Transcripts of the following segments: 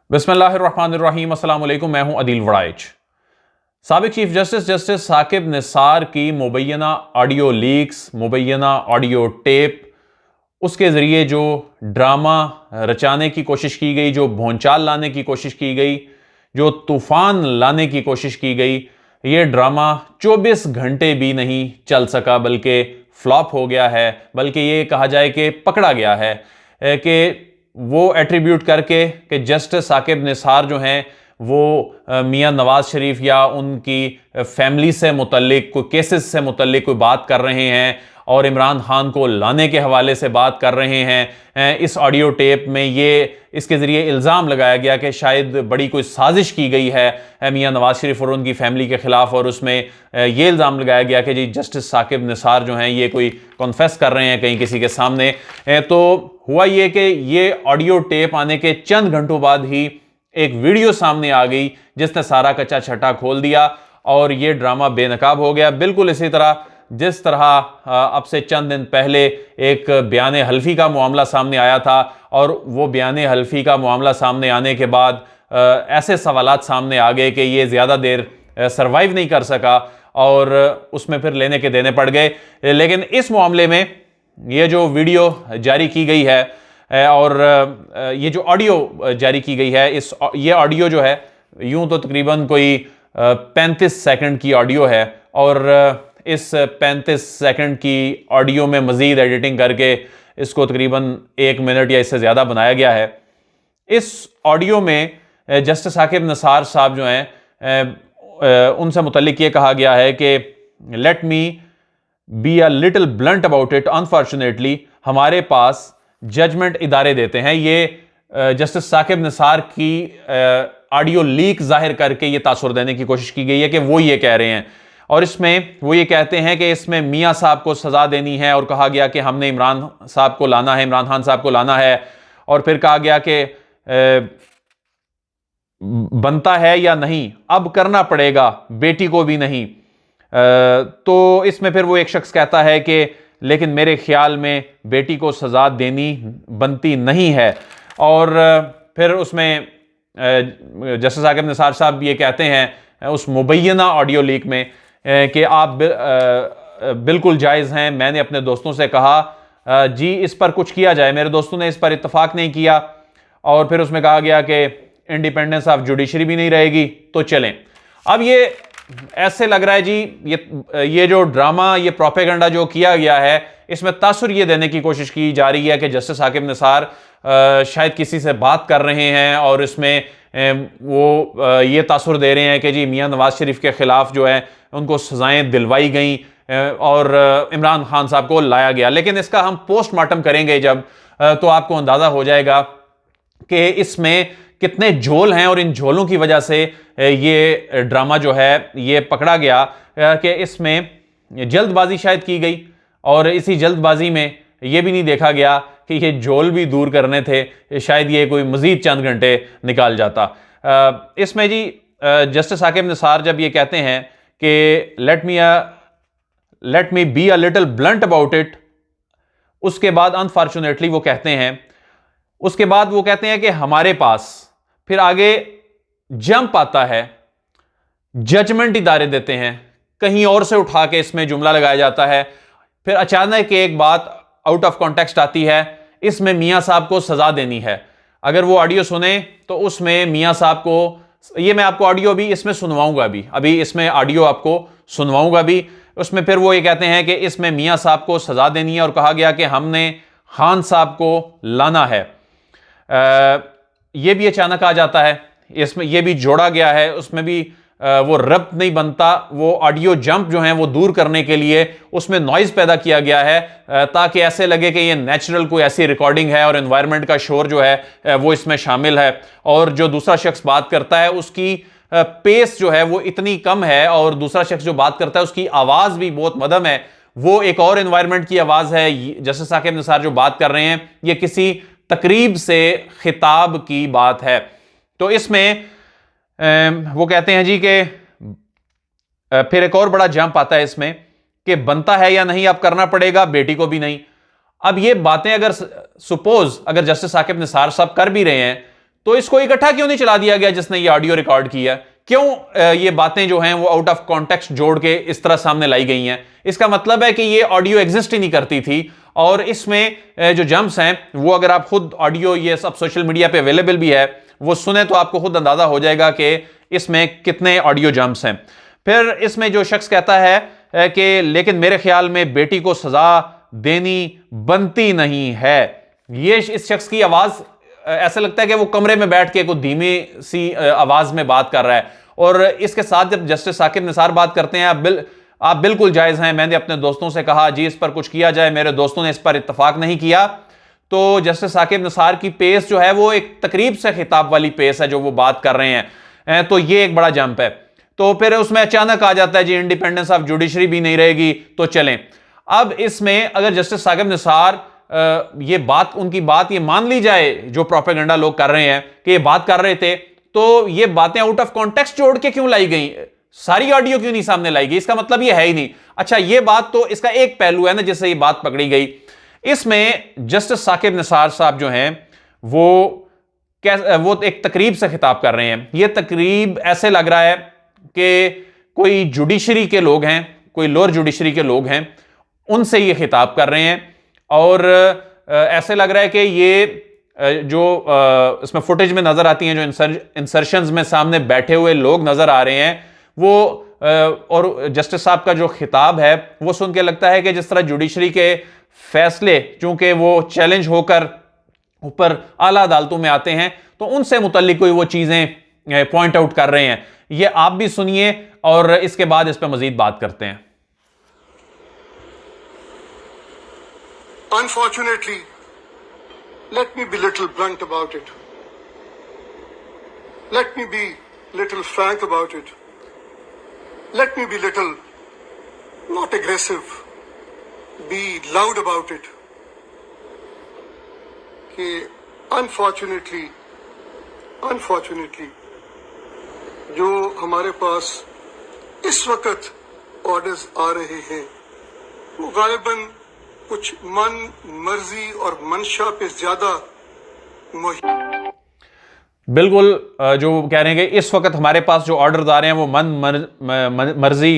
बिस्मिल्लाहिर्रहमानिर्रहीम। अस्सलाम वालेकुम। मैं हूं अदील वड़ाइच। साबिक चीफ जस्टिस साकिब निसार की मुबैना ऑडियो लीक्स, मुबैना ऑडियो टेप, उसके ज़रिए जो ड्रामा रचाने की कोशिश की गई, जो भोंचाल लाने की कोशिश की गई, जो तूफ़ान लाने की कोशिश की गई, ये ड्रामा 24 घंटे भी नहीं चल सका, बल्कि फ्लॉप हो गया है। बल्कि ये कहा जाए कि पकड़ा गया है कि वो एट्रीब्यूट करके कि जस्टिस साकिब निसार जो हैं वो मियां नवाज शरीफ या उनकी फैमिली से मुतल्लिक कोई केसेस से मुतल्लिक कोई बात कर रहे हैं और इमरान खान को लाने के हवाले से बात कर रहे हैं। इस ऑडियो टेप में ये इसके ज़रिए इल्ज़ाम लगाया गया कि शायद बड़ी कोई साजिश की गई है मियां नवाज शरीफ और उनकी फैमिली के ख़िलाफ़, और उसमें ये इल्ज़ाम लगाया गया कि जी जस्टिस साकिब निसार जो हैं ये कोई कॉन्फेस कर रहे हैं कहीं किसी के सामने। तो हुआ ये कि ये ऑडियो टेप आने के चंद घंटों बाद ही एक वीडियो सामने आ गई जिसने सारा कच्चा छट्टा खोल दिया और ये ड्रामा बेनकाब हो गया। बिल्कुल इसी तरह जिस तरह अब से चंद दिन पहले एक बयान हल्फी का मामला सामने आया था, और वो बयान हल्फी का मामला सामने आने के बाद ऐसे सवालात सामने आ गए कि ये ज़्यादा देर सरवाइव नहीं कर सका और उसमें फिर लेने के देने पड़ गए। लेकिन इस मामले में ये जो वीडियो जारी की गई है और ये जो ऑडियो जारी की गई है, ये ऑडियो जो है यूं तो तकरीबन कोई 35 सेकंड की ऑडियो है, और इस 35 सेकंड की ऑडियो में मज़ीद एडिटिंग करके इसको तकरीबन 1 मिनट या इससे ज़्यादा बनाया गया है। इस ऑडियो में जस्टिस साकिब निसार साहब जो हैं उनसे मुतल्लिक ये कहा गया है कि let me be a little blunt about it, unfortunately हमारे पास जजमेंट इदारे देते हैं। ये जस्टिस साकिब निसार की ऑडियो लीक जाहिर करके ये तासुर देने की कोशिश की गई है कि वो ये कह रहे हैं, और इसमें वो ये कहते हैं कि इसमें मियां साहब को सजा देनी है, और कहा गया कि हमने इमरान साहब को लाना है, इमरान खान साहब को लाना है, और फिर कहा गया कि बनता है या नहीं, अब करना पड़ेगा, बेटी को भी नहीं। तो इसमें फिर वो एक शख्स कहता है कि लेकिन मेरे ख्याल में बेटी को सजा देनी बनती नहीं है, और फिर उसमें जस्टिस साकिब निसार साहब ये कहते हैं उस मुबैना ऑडियो लीक में कि आप बिल्कुल जायज़ हैं। मैंने अपने दोस्तों से कहा जी इस पर कुछ किया जाए, मेरे दोस्तों ने इस पर इत्तफाक नहीं किया, और फिर उसमें कहा गया कि इंडिपेंडेंस ऑफ जुडिशरी भी नहीं रहेगी, तो चलें। अब ये ऐसे लग रहा है जी ये जो ड्रामा, ये प्रोपेगेंडा जो किया गया है, इसमें तासुर ये देने की कोशिश की जा रही है कि जस्टिस साकिब निसार शायद किसी से बात कर रहे हैं, और इसमें वो ये तासुर दे रहे हैं कि जी मियां नवाज शरीफ के ख़िलाफ़ जो है उनको सज़ाएं दिलवाई गई और इमरान खान साहब को लाया गया। लेकिन इसका हम पोस्टमार्टम करेंगे जब, तो आपको अंदाज़ा हो जाएगा कि इसमें कितने झोल हैं, और इन झोलों की वजह से ये ड्रामा जो है ये पकड़ा गया कि इसमें जल्दबाजी शायद की गई, और इसी जल्दबाजी में ये भी नहीं देखा गया कि ये झोल भी दूर करने थे, शायद ये कोई मज़ीद चंद घंटे निकाल जाता। इसमें जी जस्टिस साकिब निसार जब ये कहते हैं कि let me be a little blunt about it, उसके बाद अनफॉर्चुनेटली वो कहते हैं, उसके बाद वो कहते हैं कि हमारे पास, फिर आगे जंप आता है, जजमेंट इदारे देते हैं, कहीं और से उठा के इसमें जुमला लगाया जाता है, फिर अचानक एक बात आउट ऑफ कॉन्टेक्स्ट आती है, इसमें मियां साहब को सजा देनी है। अगर वो ऑडियो सुने तो उसमें मियां साहब को, ये मैं आपको ऑडियो भी इसमें सुनवाऊंगा भी, अभी इसमें ऑडियो आपको सुनवाऊंगा भी, उसमें फिर वो ये कहते हैं कि इसमें मियां साहब को सजा देनी है, और कहा गया कि हमने खान साहब को लाना है। ये भी अचानक आ जाता है, इसमें ये भी जोड़ा गया है, उसमें भी वो रब्त नहीं बनता। वो ऑडियो जंप जो है वो दूर करने के लिए उसमें नॉइज पैदा किया गया है, ताकि ऐसे लगे कि ये नेचुरल कोई ऐसी रिकॉर्डिंग है और एनवायरनमेंट का शोर जो है वो इसमें शामिल है, और जो दूसरा शख्स बात करता है उसकी पेस जो है वो इतनी कम है, और दूसरा शख्स जो बात करता है उसकी आवाज़ भी बहुत मध्यम है, वो एक और एनवायरनमेंट की आवाज़ है। जस्टिस साकिब निसार जो बात कर रहे हैं ये किसी तकरीब से खिताब की बात है। तो इसमें वो कहते हैं जी कि फिर एक और बड़ा जंप आता है इसमें कि बनता है या नहीं, अब करना पड़ेगा, बेटी को भी नहीं। अब ये बातें अगर सपोज अगर जस्टिस साकिब निसार साहब कर भी रहे हैं तो इसको इकट्ठा क्यों नहीं चला दिया गया जिसने ये ऑडियो रिकॉर्ड किया? क्यों ये बातें जो हैं वो आउट ऑफ कॉन्टेक्स्ट जोड़ के इस तरह सामने लाई गई हैं? इसका मतलब है कि ये ऑडियो एग्जिस्ट ही नहीं करती थी, और इसमें जो जंप्स हैं वो अगर आप खुद ऑडियो, ये सब सोशल मीडिया पे अवेलेबल भी है, वो सुने तो आपको खुद अंदाजा हो जाएगा कि इसमें कितने ऑडियो जंप्स हैं। फिर इसमें जो शख्स कहता है कि लेकिन मेरे ख्याल में बेटी को सजा देनी बनती नहीं है, ये इस शख्स की आवाज ऐसा लगता है कि वो कमरे में बैठ के कोई धीमी सी आवाज में बात कर रहा है। और इसके साथ जब जस्टिस साकिब निसार बात करते हैं, आप बिल्कुल जायज हैं, मैंने अपने दोस्तों से कहा जी इस पर कुछ किया जाए, मेरे दोस्तों ने इस पर इत्तेफाक नहीं किया। तो जस्टिस साकिब निसार की पेस जो है वो एक तकरीब से खिताब वाली पेस है जो वो बात कर रहे हैं, तो ये एक बड़ा जंप है। तो फिर उसमें अचानक आ जाता है जी इंडिपेंडेंस ऑफ जुडिशरी भी नहीं रहेगी, तो चलें। अब इसमें अगर जस्टिस साकिब निसार ये बात, उनकी बात ये मान ली जाए जो प्रोपेगेंडा लोग कर रहे हैं कि ये बात कर रहे थे, तो ये बातें आउट ऑफ कॉन्टेक्स्ट जोड़ के क्यों लाई गई, सारी ऑडियो क्यों नहीं सामने लाई गई? इसका मतलब ये है ही नहीं। अच्छा, ये बात तो इसका एक पहलू है ना जिससे ये बात पकड़ी गई। इसमें जस्टिस साकिब निसार साहब जो हैं वो एक तकरीब से खिताब कर रहे हैं। ये तकरीब ऐसे लग रहा है कि कोई जुडिशरी के लोग हैं, कोई लोअर जुडिशरी के लोग हैं, उनसे ये खिताब कर रहे हैं। और ऐसे लग रहा है कि ये जो इसमें फुटेज में नजर आती हैं, जो इंसर्शंस में सामने बैठे हुए लोग नजर आ रहे हैं, वो और जस्टिस साहब का जो खिताब है वो सुन के लगता है कि जिस तरह जुडिशरी के फैसले चूंकि वो चैलेंज होकर ऊपर आला अदालतों में आते हैं, तो उनसे मुतल्लिक कोई वो चीजें पॉइंट आउट कर रहे हैं। ये आप भी सुनिए और इसके बाद इस पर मजीद बात करते हैं। Unfortunately, let me be little blunt about it. Let me be little frank about it. Let me be little not aggressive, be loud about it. कि unfortunately जो हमारे पास इस वक्त ऑर्डर्स आ रहे हैं वो गालिबन कुछ मन मर्जी और मंशा पे ज्यादा बिल्कुल जो कह रहे हैं कि इस वक्त हमारे पास जो ऑर्डर आ रहे हैं वो मर्जी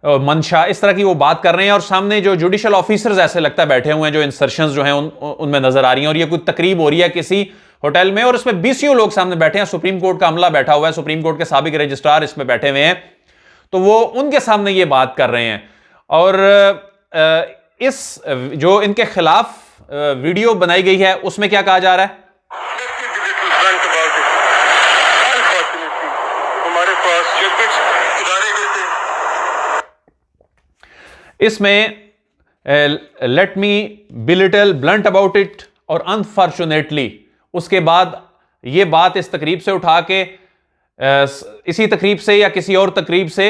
और मंशा, इस तरह की वो बात कर रहे हैं। और सामने जो जुडिशियल ऑफिसर्स ऐसे लगता है बैठे हुए हैं, जो इंसर्शंस जो हैं उनमें नजर आ रही हैं। और ये कोई तकरीब हो रही है किसी होटल में और इसमें 20 लोग सामने बैठे हैं, सुप्रीम कोर्ट का अमला बैठा हुआ है, सुप्रीम कोर्ट के साबिक रजिस्ट्रार इसमें बैठे हुए हैं, तो वो उनके सामने ये बात कर रहे हैं। और इस जो इनके खिलाफ वीडियो बनाई गई है उसमें क्या कहा जा रहा है? हमारे पास इदारे गए थे, इसमें let me be little blunt about it और अनफॉर्चुनेटली, उसके बाद ये बात इस तकरीब से उठा के इसी तकरीब से या किसी और तकरीब से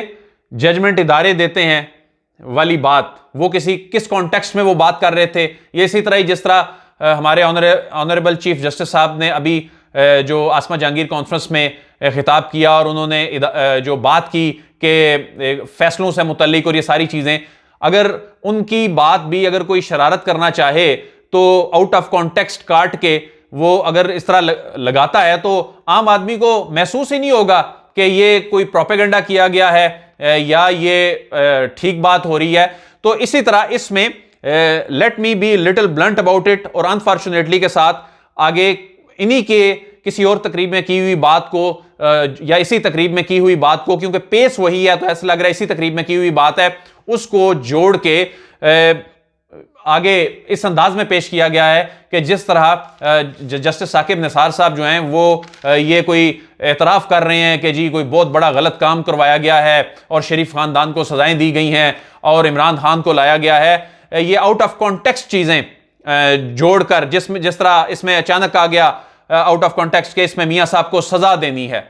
जजमेंट इदारे देते हैं वाली बात, वो किस कॉन्टेक्स्ट में वो बात कर रहे थे। ये इसी तरह ही जिस तरह हमारे ऑनरेबल चीफ जस्टिस साहब ने अभी जो आसमा जहांगीर कॉन्फ्रेंस में खिताब किया और उन्होंने जो बात की कि फैसलों से मुतल्लिक और ये सारी चीज़ें, अगर उनकी बात भी अगर कोई शरारत करना चाहे तो आउट ऑफ कॉन्टेक्स्ट काट के वो अगर इस तरह लगाता है तो आम आदमी को महसूस ही नहीं होगा कि ये कोई प्रोपेगेंडा किया गया है या ये ठीक बात हो रही है। तो इसी तरह इसमें let me be little blunt about it और अनफॉर्चुनेटली के साथ आगे इन्हीं के किसी और तकरीब में की हुई बात को या इसी तकरीब में की हुई बात को, क्योंकि पेस वही है तो ऐसा लग रहा है इसी तकरीब में की हुई बात है, उसको जोड़ के आगे इस अंदाज में पेश किया गया है कि जिस तरह जस्टिस साकिब निसार साहब जो हैं वो ये कोई एतराफ़ कर रहे हैं कि जी कोई बहुत बड़ा गलत काम करवाया गया है और शरीफ खानदान को सजाएं दी गई हैं और इमरान खान को लाया गया है। ये आउट ऑफ कॉन्टेक्स्ट चीज़ें जोड़कर जिस तरह इसमें अचानक आ गया आउट ऑफ कॉन्टेक्स्ट के इसमें मियाँ साहब को सज़ा देनी है।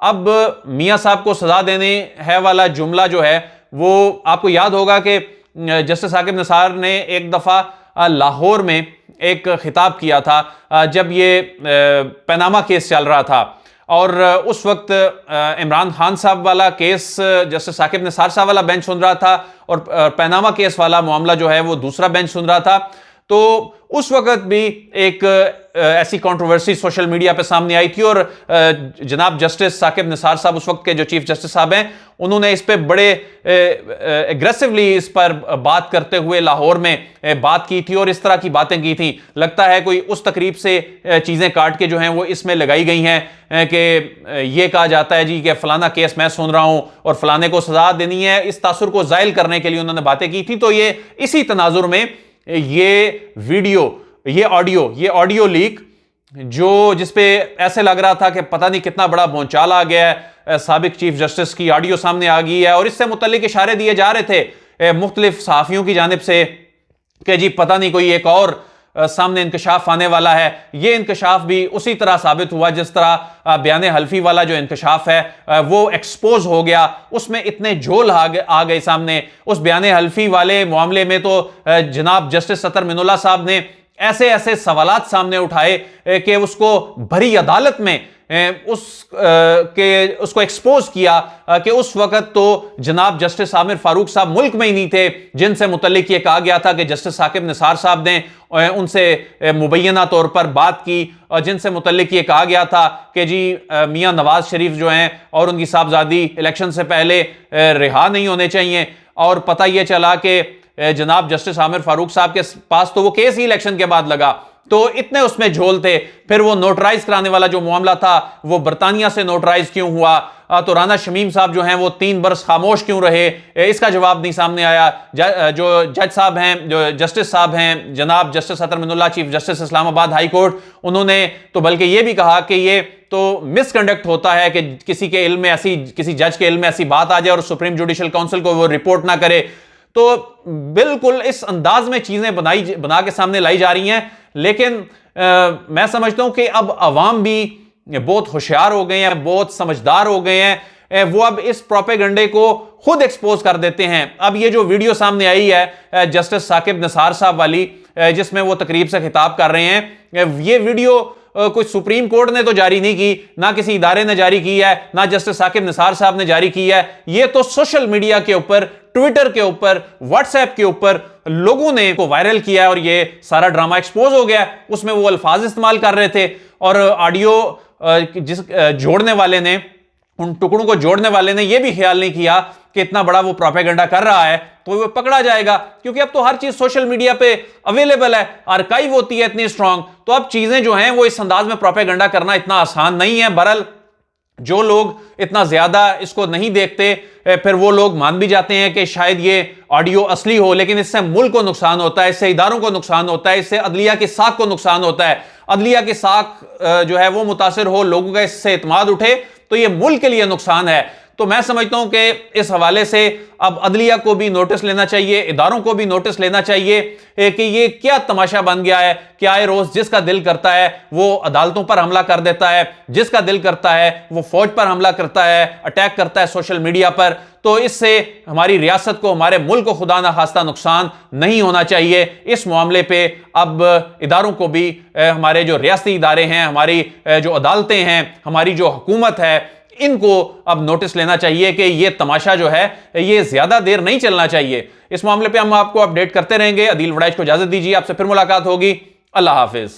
अब मियाँ साहब को सज़ा देने है वाला जुमला जो है वो आपको याद होगा कि जस्टिस साकिब निसार ने एक दफ़ा लाहौर में एक खिताब किया था जब ये पनामा केस चल रहा था और उस वक्त इमरान खान साहब वाला केस जस्टिस साकिब निसार साहब वाला बेंच सुन रहा था और पनामा केस वाला मामला जो है वो दूसरा बेंच सुन रहा था। तो उस वक्त भी एक ऐसी कंट्रोवर्सी सोशल मीडिया पे सामने आई थी और जनाब जस्टिस साकिब निसार साहब, उस वक्त के जो चीफ जस्टिस साहब हैं, उन्होंने इस पे बड़े एग्रेसिवली इस पर बात करते हुए लाहौर में बात की थी और इस तरह की बातें की थी। लगता है कोई उस तकरीब से चीजें काट के जो हैं वो इसमें लगाई गई हैं कि ये कहा जाता है जी कि फलाना केस मैं सुन रहा हूं और फलाने को सजा देनी है, इस तासुर को जायल करने के लिए उन्होंने बातें की थी। तो ये इसी तनाजुर में ये वीडियो, ये ऑडियो लीक जो जिसपे ऐसे लग रहा था कि पता नहीं कितना बड़ा भौचाल आ गया है, साबिक चीफ जस्टिस की ऑडियो सामने आ गई है और इससे मुतल्लिक इशारे दिए जा रहे थे मुख्तलिफ सहाफियों की जानिब से कि जी पता नहीं कोई एक और सामने इंकशाफ आने वाला है। ये इंकशाफ भी उसी तरह साबित हुआ जिस तरह बयान हल्फी वाला जो इंकशाफ है वो एक्सपोज हो गया, उसमें इतने झोल आ गए सामने। उस बयान हल्फी वाले मामले में तो जनाब जस्टिस सत्तर मिनुल्लाह साहब ने ऐसे ऐसे सवालात सामने उठाए कि उसको भरी अदालत में उसको एक्सपोज किया कि उस वक्त तो जनाब जस्टिस आमिर फारूक साहब मुल्क में ही नहीं थे, जिनसे मुतल्लिक ये कहा गया था कि जस्टिस साकिब निसार साहब ने उनसे मुबैना तौर पर बात की और जिनसे मुतल्लिक ये कहा गया था कि जी मियां नवाज शरीफ जो हैं और उनकी साहबजादी इलेक्शन से पहले रिहा नहीं होने चाहिए। और पता यह चला कि जनाब जस्टिस आमिर फारूक साहब के पास तो वो केस ही इलेक्शन के बाद लगा, तो इतने उसमें झोल थे। फिर वो नोटराइज कराने वाला जो मामला था वो बरतानिया से नोटराइज क्यों हुआ, तो राना शमीम साहब जो हैं वो 3 बरस खामोश क्यों रहे, इसका जवाब नहीं सामने आया। जो जज साहब हैं, जो जस्टिस साहब हैं, जनाब जस्टिस सत्तर Minallah chief justice Islamabad high court, उन्होंने तो बल्कि ये भी कहा कि ये तो मिसकंडक्ट होता है कि किसी के इल्म में ऐसी, किसी जज के इल्म में ऐसी बात आ जाए और सुप्रीम जुडिशल काउंसिल को वो रिपोर्ट ना करे। तो बिल्कुल इस अंदाज में चीजें बना के सामने लाई जा रही हैं। लेकिन मैं समझता हूं कि अब अवाम भी बहुत होशियार हो गए हैं, बहुत समझदार हो गए हैं, वो अब इस प्रोपेगंडे को खुद एक्सपोज कर देते हैं। अब ये जो वीडियो सामने आई है जस्टिस साकिब निसार साहब वाली, जिसमें वो तकरीब से खिताब कर रहे हैं, ये वीडियो कोई सुप्रीम कोर्ट ने तो जारी नहीं की, ना किसी इदारे ने जारी की है, ना जस्टिस साकिब निसार साहब ने जारी की है। ये तो सोशल मीडिया के ऊपर, ट्विटर के ऊपर, व्हाट्सएप के ऊपर लोगों ने को वायरल किया है और ये सारा ड्रामा एक्सपोज हो गया। उसमें वो अल्फाज इस्तेमाल कर रहे थे और ऑडियो जिस जोड़ने वाले ने, उन टुकड़ों को जोड़ने वाले ने यह भी ख्याल नहीं किया कि इतना बड़ा वो प्रोपेगेंडा कर रहा है तो वो पकड़ा जाएगा, क्योंकि अब तो हर चीज सोशल मीडिया पे अवेलेबल है, आर्काइव होती है इतनी स्ट्रांग। तो अब चीजें जो हैं वो इस अंदाज में प्रोपेगेंडा करना इतना आसान नहीं है। बहरहाल जो लोग इतना ज्यादा इसको नहीं देखते, फिर वो लोग मान भी जाते हैं कि शायद ये ऑडियो असली हो, लेकिन इससे मुल्क को नुकसान होता है, इससे इदारों को नुकसान होता है, इससे अदलिया की साख को नुकसान होता है। अदलिया की साख जो है वो मुतासिर हो, लोगों का इससे इत्मीनान उठे, तो ये मुल्क के लिए नुकसान है। तो मैं समझता हूं कि इस हवाले से अब अदलिया को भी नोटिस लेना चाहिए, इदारों को भी नोटिस लेना चाहिए कि ये क्या तमाशा बन गया है कि आए रोज जिसका दिल करता है वो अदालतों पर हमला कर देता है, जिसका दिल करता है वो फौज पर हमला करता है, अटैक करता है सोशल मीडिया पर। तो इससे हमारी रियासत को, हमारे मुल्क को खुदा ना खास्ता नुकसान नहीं होना चाहिए। इस मामले पे अब इदारों को भी, हमारे जो रियासती इदारे हैं, हमारी जो अदालतें हैं, हमारी जो हुकूमत है, इनको अब नोटिस लेना चाहिए कि ये तमाशा जो है ये ज्यादा देर नहीं चलना चाहिए। इस मामले पे हम आपको अपडेट करते रहेंगे। अदील वड़ाइच को इजाजत दीजिए, आपसे फिर मुलाकात होगी। अल्लाह हाफिज।